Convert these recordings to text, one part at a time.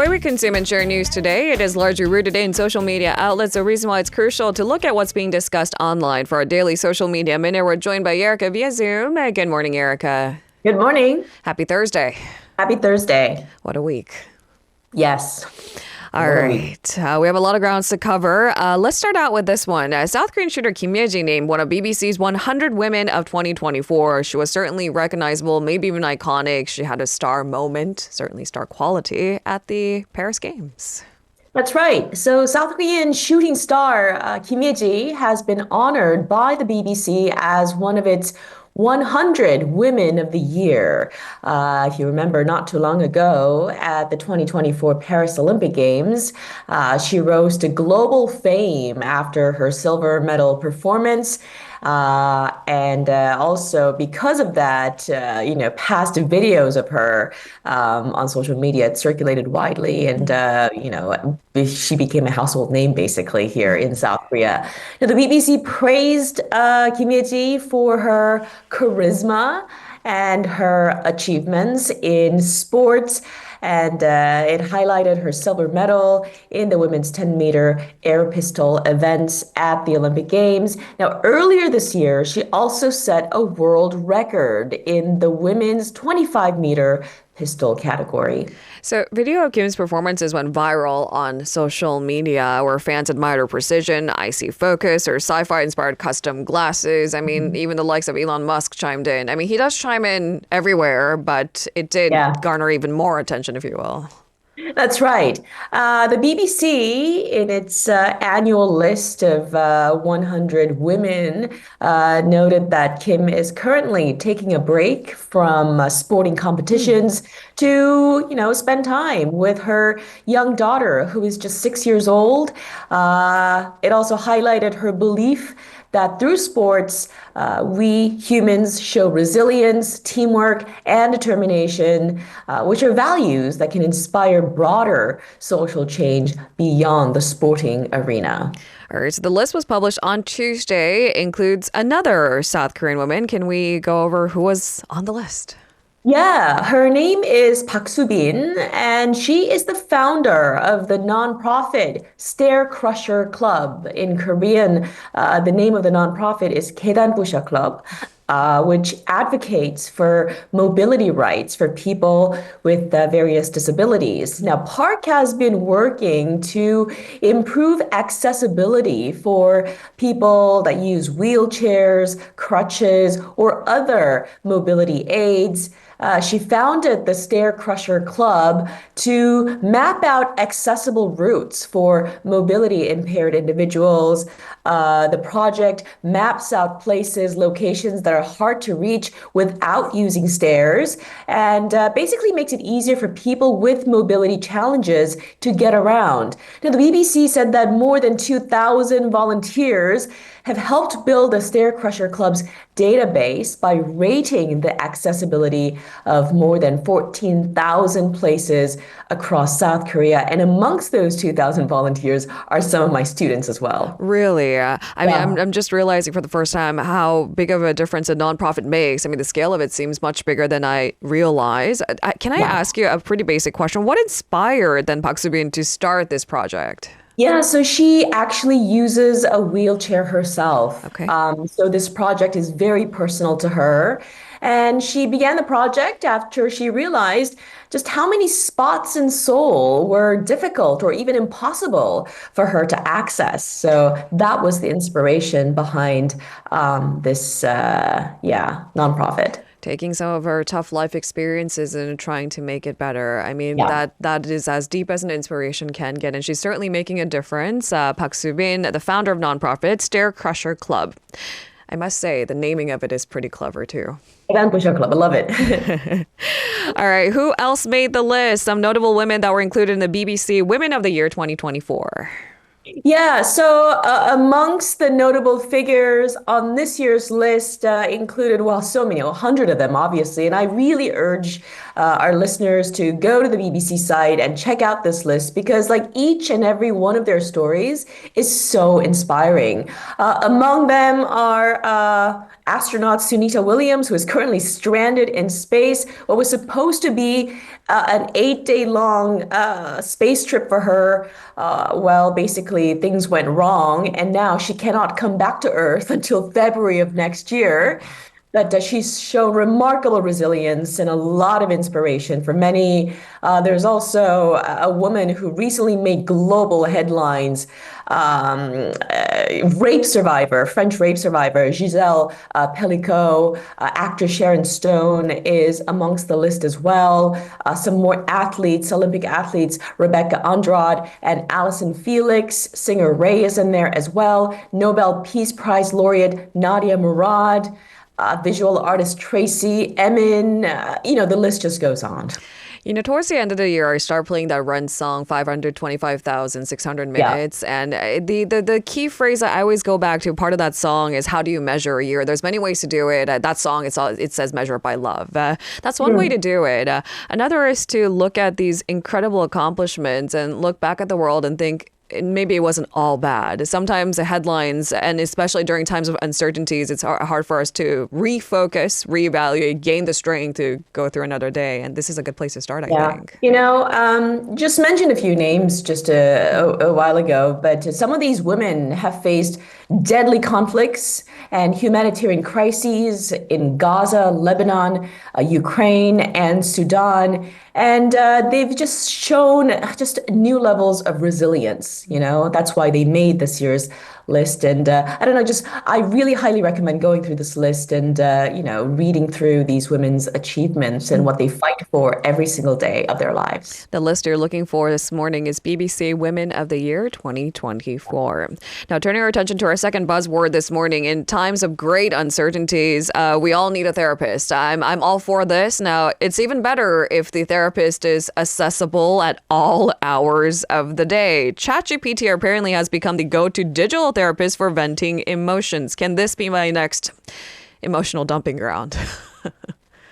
way we consume and share news today, it is largely rooted in social media outlets. The reason why it's crucial to look at what's being discussed online. For our daily social media minute, we're joined by Erica via Zoom. Good morning, Erica. Good morning. Happy Thursday. Happy Thursday. What a week. Yes. All right. We have a lot of grounds to cover. Let's start out with this one. South Korean shooter Kim Yeji named one of BBC's 100 Women of 2024. She was certainly recognizable, maybe even iconic. She had a star moment, certainly star quality, at the Paris Games. That's right. So South Korean shooting star Kim Yeji has been honored by the BBC as one of its 100 Women of the Year. If you remember, not too long ago at the 2024 Paris Olympic Games, she rose to global fame after her silver medal performance. And also because of that, past videos of her on social media circulated widely, and she became a household name basically here in South Korea. Now, the BBC praised Kim Yeji for her charisma and her achievements in sports. And it highlighted her silver medal in the women's 10-meter air pistol events at the Olympic Games. Now, earlier this year, she also set a world record in the women's 25-meter pistol category. So video of Kim's performances went viral on social media where fans admired her precision, icy focus, her sci-fi inspired custom glasses. I mean, even the likes of Elon Musk chimed in. I mean, he does chime in everywhere, but it did garner even more attention, if you will. That's right. The BBC, in its annual list of 100 women, noted that Kim is currently taking a break from sporting competitions to, spend time with her young daughter, who is just 6 years old. It also highlighted her belief that through sports, we humans show resilience, teamwork, and determination, which are values that can inspire broader social change beyond the sporting arena. All right, so the list was published on Tuesday. It includes another South Korean woman. Can we go over who was on the list? Yeah, her name is Park Soo-bin, and she is the founder of the nonprofit Stair Crusher Club. In Korean, the name of the nonprofit is 계단 부셔 Club, which advocates for mobility rights for people with various disabilities. Now, Park has been working to improve accessibility for people that use wheelchairs, crutches, or other mobility aids. She founded the Stair Crusher Club to map out accessible routes for mobility impaired individuals. The project maps out places, locations that are hard to reach without using stairs, and basically makes it easier for people with mobility challenges to get around. Now, the BBC said that more than 2,000 volunteers have helped build the Stair Crusher Club's database by rating the accessibility of more than 14,000 places across South Korea. And amongst those 2,000 volunteers are some of my students as well. Really? I mean, I'm just realizing for the first time how big of a difference a nonprofit makes. I mean, the scale of it seems much bigger than I realized. Can I ask you a pretty basic question? What inspired then Park Soo-bin to start this project? Yeah, so she actually uses a wheelchair herself. Okay. So this project is very personal to her. And she began the project after she realized just how many spots in Seoul were difficult or even impossible for her to access. So that was the inspiration behind this nonprofit. Taking some of her tough life experiences and trying to make it better. I mean, that is as deep as an inspiration can get. And she's certainly making a difference. Park Soo-bin, the founder of nonprofit Stair Crusher Club. I must say, the naming of it is pretty clever, too. 계단 부셔 Club. I love it. All right. Who else made the list? Some notable women that were included in the BBC Women of the Year 2024. Yeah, so amongst the notable figures on this year's list included, well, so many, 100 of them, obviously. And I really urge our listeners to go to the BBC site and check out this list because like each and every one of their stories is so inspiring. Among them are astronaut Sunita Williams, who is currently stranded in space. What was supposed to be an 8 day long space trip for her, well, basically things went wrong, and now she cannot come back to Earth until February of next year. But she's shown remarkable resilience and a lot of inspiration for many. There's also a woman who recently made global headlines, rape survivor, French rape survivor, Giselle Pellicot. Actress Sharon Stone is amongst the list as well. Some more athletes, Olympic athletes, Rebecca Andrade and Alison Felix. Singer Ray is in there as well. Nobel Peace Prize laureate Nadia Murad. Visual artist Tracy Emin, the list just goes on. Towards the end of the year, I start playing that Run song, 525,600 Yeah. minutes. And the key phrase that I always go back to, part of that song is, how do you measure a year? There's many ways to do it. That song, it says measure it by love. That's one way to do it. Another is to look at these incredible accomplishments and look back at the world and think, maybe it wasn't all bad. Sometimes the headlines, and especially during times of uncertainties, it's hard for us to refocus, reevaluate, gain the strength to go through another day. And this is a good place to start, I Yeah. think. Just mentioned a few names just a while ago, but some of these women have faced deadly conflicts and humanitarian crises in Gaza, Lebanon, Ukraine, and Sudan. And they've just shown just new levels of resilience. That's why they made this year's list. And I don't know, I really highly recommend going through this list and, reading through these women's achievements and what they fight for every single day of their lives. The list you're looking for this morning is BBC Women of the Year 2024. Now, turning our attention to our second buzzword this morning, in times of great uncertainties, we all need a therapist. I'm all for this. Now, it's even better if the therapist is accessible at all hours of the day. ChatGPT apparently has become the go-to digital therapist for venting emotions. Can this be my next emotional dumping ground?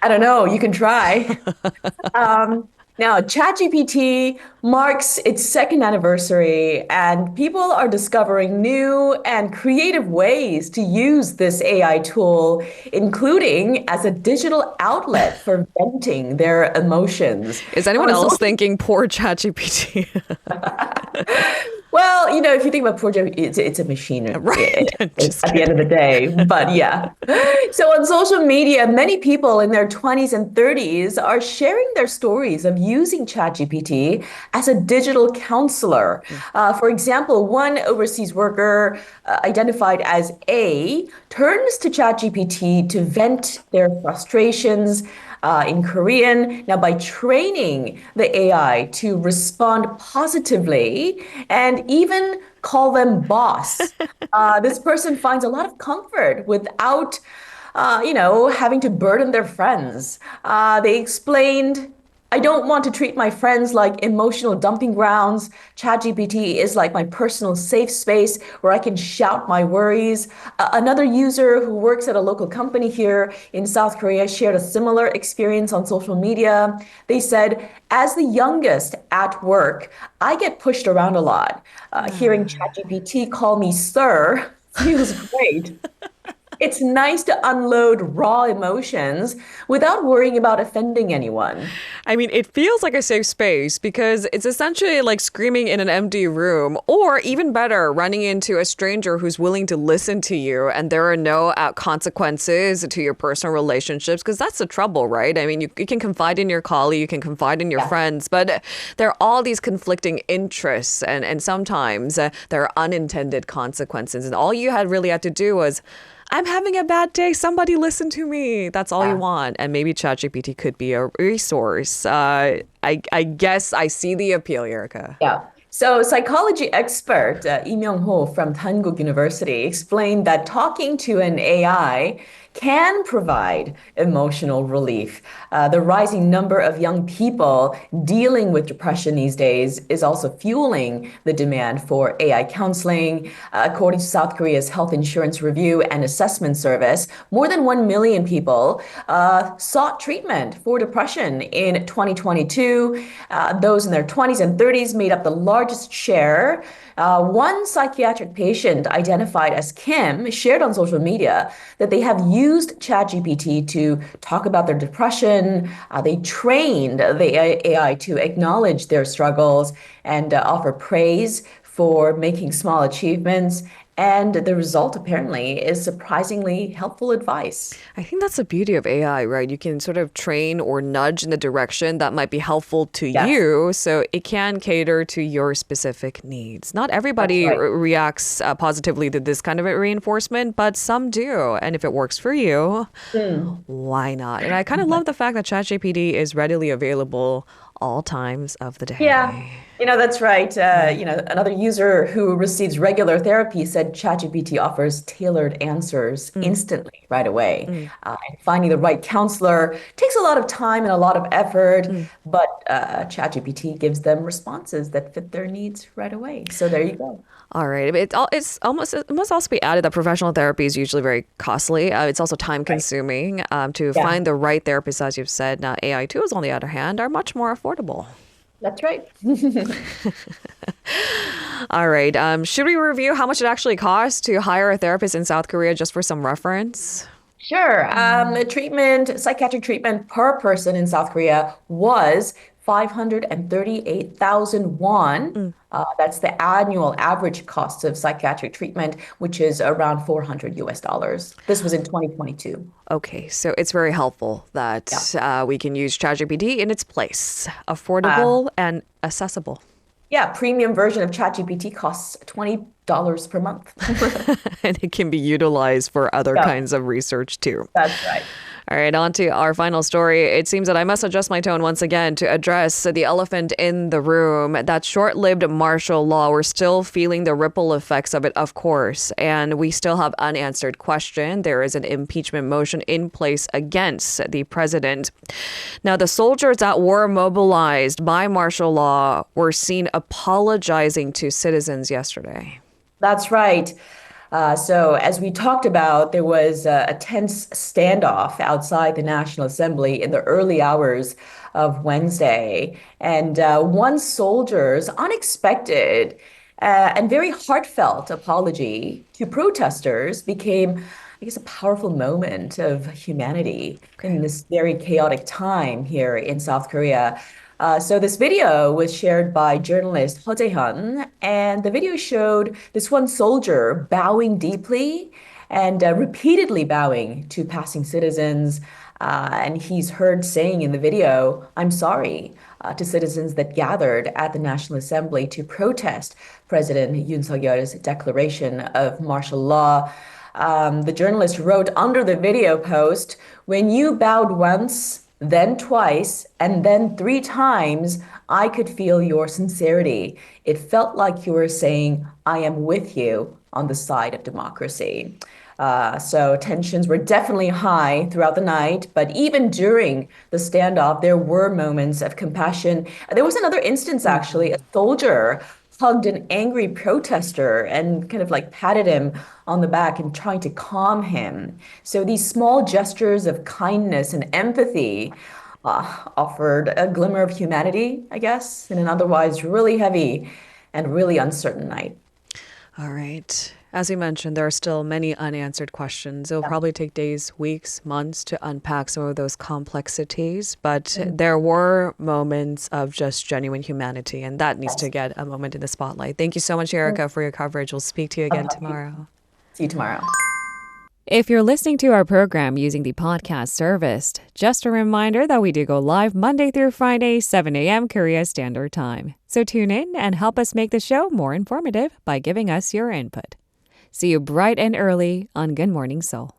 I don't know. You can try. Now, ChatGPT marks its second anniversary, and people are discovering new and creative ways to use this AI tool, including as a digital outlet for venting their emotions. Is anyone else thinking poor ChatGPT? Well, if you think about project, it's a machine Right. at the end of the day. But yeah. So on social media, many people in their 20s and 30s are sharing their stories of using ChatGPT as a digital counselor. For example, one overseas worker identified as A turns to ChatGPT to vent their frustrations in Korean. Now, by training the AI to respond positively and even call them boss, this person finds a lot of comfort without, having to burden their friends. They explained, I don't want to treat my friends like emotional dumping grounds. ChatGPT is like my personal safe space where I can shout my worries. Another user who works at a local company here in South Korea shared a similar experience on social media. They said, as the youngest at work, I get pushed around a lot. Hearing ChatGPT call me sir feels great. It's nice to unload raw emotions without worrying about offending anyone. I mean, it feels like a safe space because it's essentially like screaming in an empty room, or even better, running into a stranger who's willing to listen to you and there are no consequences to your personal relationships, because that's the trouble, right? I mean, you can confide in your colleague, you can confide in your friends, but there are all these conflicting interests, and sometimes there are unintended consequences. And all you really had to do was, I'm having a bad day. Somebody listen to me. That's all you want. And maybe ChatGPT could be a resource. I guess I see the appeal, Erica. Yeah. So psychology expert Lee Myung-ho from Dankook University explained that talking to an AI can provide emotional relief. The rising number of young people dealing with depression these days is also fueling the demand for AI counseling. According to South Korea's Health Insurance Review and Assessment Service, more than 1 million people sought treatment for depression in 2022. Those in their 20s and 30s made up the largest share. One psychiatric patient identified as Kim shared on social media that they have used ChatGPT to talk about their depression. They trained the AI to acknowledge their struggles and offer praise for making small achievements. And the result apparently is surprisingly helpful advice. I think that's the beauty of AI, right? You can sort of train or nudge in the direction that might be helpful to Yes, you, so it can cater to your specific needs. Not that's everybody right. reacts positively to this kind of a reinforcement, but some do. And if it works for you, Mm. why not? And I kind of love the fact that ChatGPT is readily available all times of the Yeah, day. that's right. Another user who receives regular therapy said ChatGPT offers tailored answers Mm, instantly, right away. mm, And finding the right counselor takes a lot of time and a lot of effort, mm. but ChatGPT gives them responses that fit their needs right away. So there you go. All right. It must also be added that professional therapy is usually very costly. It's also time Right. consuming to Yeah, find the right therapist, as you've said. Now, AI tools, on the other hand, are much more affordable. that's right. All right. Should we review how much it actually costs to hire a therapist in South Korea just for some reference? Sure. Psychiatric treatment per person in South Korea was 538,000 won. Mm. That's the annual average cost of psychiatric treatment, which is around 400 US dollars. This was in 2022. Okay, so it's very helpful Yeah. that we can use ChatGPT in its place, Uh, affordable and accessible. yeah, premium version of ChatGPT costs $20 per month. And it can be utilized for other Yeah, kinds of research too. that's right. All right, on to our final story. It seems that I must adjust my tone once again to address the elephant in the room. That short-lived martial law, we're still feeling the ripple effects of it, of course, and we still have unanswered question. There is an impeachment motion in place against the president. Now, the soldiers that were mobilized by martial law were seen apologizing to citizens yesterday. That's right. So, as we talked about, there was a tense standoff outside the National Assembly in the early hours of Wednesday. And one soldier's unexpected and very heartfelt apology to protesters became, I guess, a powerful moment of humanity in Okay. this very chaotic time here in South Korea. So this video was shared by journalist Ho Jae-hyun, and the video showed this one soldier bowing deeply and repeatedly bowing to passing citizens. And he's heard saying in the video, "I'm sorry," to citizens that gathered at the National Assembly to protest President Yoon Suk-yeol's declaration of martial law. The journalist wrote under the video post, "When you bowed once, then twice, and then three times, I could feel your sincerity. It felt like you were saying, 'I am with you on the side of democracy.'" So tensions were definitely high throughout the night, but even during the standoff, there were moments of compassion. There was another instance, actually, a soldier hugged an angry protester and kind of like patted him on the back and trying to calm him. So these small gestures of kindness and empathy offered a glimmer of humanity, I guess, in an otherwise really heavy and really uncertain night. All right. As we mentioned, there are still many unanswered questions. It'll Yeah. probably take days, weeks, months to unpack some of those complexities, but there were moments of just genuine humanity, and that needs to Yes. get a moment in the spotlight. Thank you so much, Erica, for your coverage. We'll speak to you I'll again talk to you. tomorrow. See you tomorrow. If you're listening to our program using the podcast service, just a reminder that we do go live Monday through Friday, 7 a.m. Korea Standard Time. So tune in and help us make the show more informative by giving us your input. See you bright and early on Good Morning Seoul.